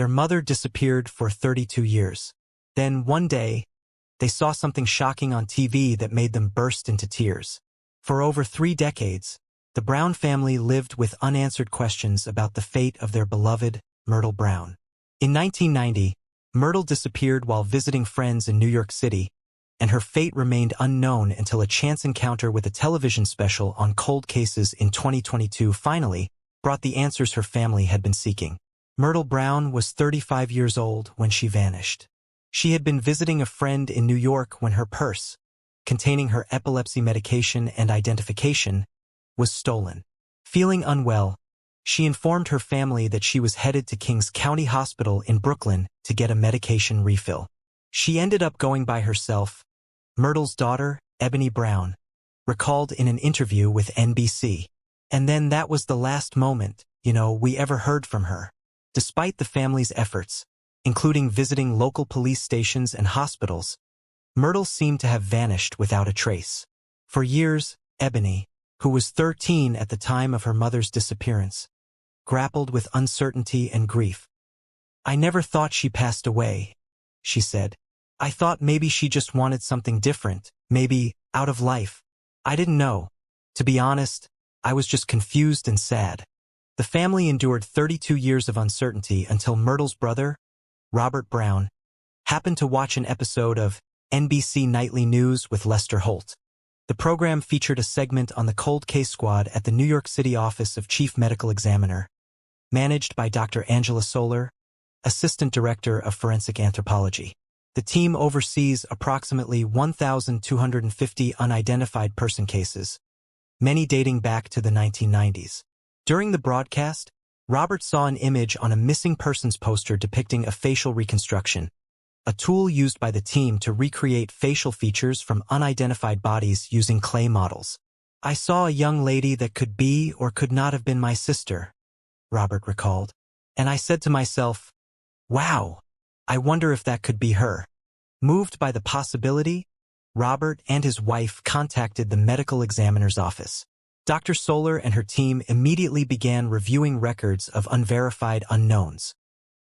Their mother disappeared for 32 years. Then, one day, they saw something shocking on TV that made them burst into tears. For over 3 decades, the Brown family lived with unanswered questions about the fate of their beloved Myrtle Brown. In 1990, Myrtle disappeared while visiting friends in New York City, and her fate remained unknown until a chance encounter with a television special on cold cases in 2022 finally brought the answers her family had been seeking. Myrtle Brown was 35 years old when she vanished. She had been visiting a friend in New York when her purse, containing her epilepsy medication and identification, was stolen. Feeling unwell, she informed her family that she was headed to Kings County Hospital in Brooklyn to get a medication refill. She ended up going by herself, Myrtle's daughter, Ebony Brown, recalled in an interview with NBC. And then that was the last moment, we ever heard from her. Despite the family's efforts, including visiting local police stations and hospitals, Myrtle seemed to have vanished without a trace. For years, Ebony, who was 13 at the time of her mother's disappearance, grappled with uncertainty and grief. "I never thought she passed away," she said. "I thought maybe she just wanted something different, maybe out of life. I didn't know. To be honest, I was just confused and sad." The family endured 32 years of uncertainty until Myrtle's brother, Robert Brown, happened to watch an episode of NBC Nightly News with Lester Holt. The program featured a segment on the cold case squad at the New York City Office of Chief Medical Examiner, managed by Dr. Angela Solar, Assistant Director of Forensic Anthropology. The team oversees approximately 1,250 unidentified person cases, many dating back to the 1990s. During the broadcast, Robert saw an image on a missing persons poster depicting a facial reconstruction, a tool used by the team to recreate facial features from unidentified bodies using clay models. "I saw a young lady that could be or could not have been my sister," Robert recalled. "And I said to myself, wow, I wonder if that could be her." Moved by the possibility, Robert and his wife contacted the medical examiner's office. Dr. Solar and her team immediately began reviewing records of unverified unknowns,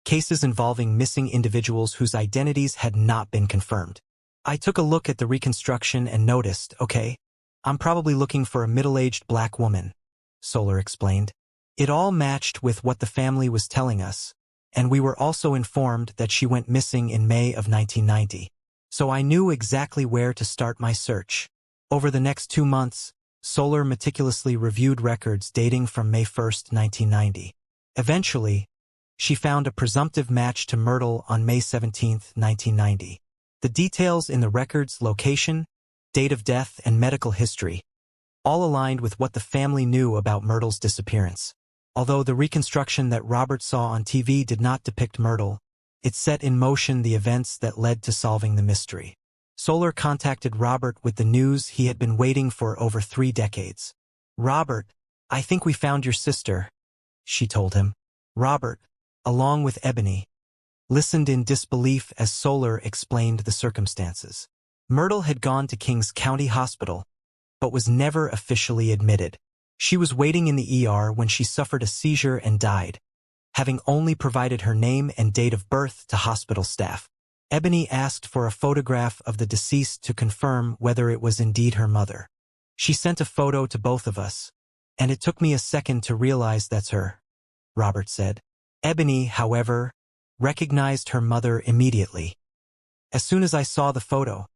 cases involving missing individuals whose identities had not been confirmed. "I took a look at the reconstruction and noticed, okay, I'm probably looking for a middle-aged black woman," Solar explained. "It all matched with what the family was telling us, and we were also informed that she went missing in May of 1990. So I knew exactly where to start my search." Over the next 2 months, Solar meticulously reviewed records dating from May 1, 1990. Eventually, she found a presumptive match to Myrtle on May 17, 1990. The details in the record's location, date of death, and medical history all aligned with what the family knew about Myrtle's disappearance. Although the reconstruction that Robert saw on TV did not depict Myrtle, it set in motion the events that led to solving the mystery. Solar contacted Robert with the news he had been waiting for over 3 decades. "Robert, I think we found your sister," she told him. Robert, along with Ebony, listened in disbelief as Solar explained the circumstances. Myrtle had gone to Kings County Hospital, but was never officially admitted. She was waiting in the ER when she suffered a seizure and died, having only provided her name and date of birth to hospital staff. Ebony asked for a photograph of the deceased to confirm whether it was indeed her mother. "She sent a photo to both of us, and it took me a second to realize that's her," Robert said. Ebony, however, recognized her mother immediately. "As soon as I saw the photo,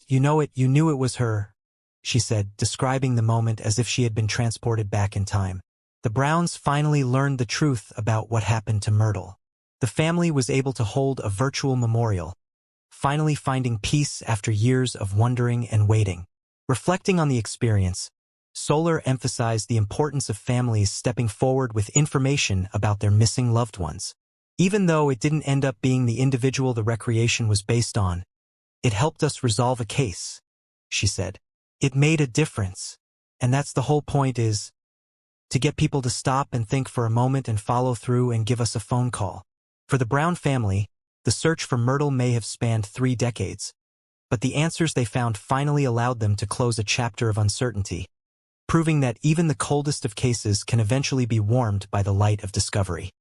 you knew it was her," she said, describing the moment as if she had been transported back in time. The Browns finally learned the truth about what happened to Myrtle. The family was able to hold a virtual memorial, finally finding peace after years of wondering and waiting. Reflecting on the experience, Solar emphasized the importance of families stepping forward with information about their missing loved ones. Even though it didn't end up being the individual the recreation was based on, it helped us resolve a case, she said. "It made a difference, and that's the whole point, is to get people to stop and think for a moment and follow through and give us a phone call." For the Brown family, the search for Myrtle may have spanned 3 decades, but the answers they found finally allowed them to close a chapter of uncertainty, proving that even the coldest of cases can eventually be warmed by the light of discovery.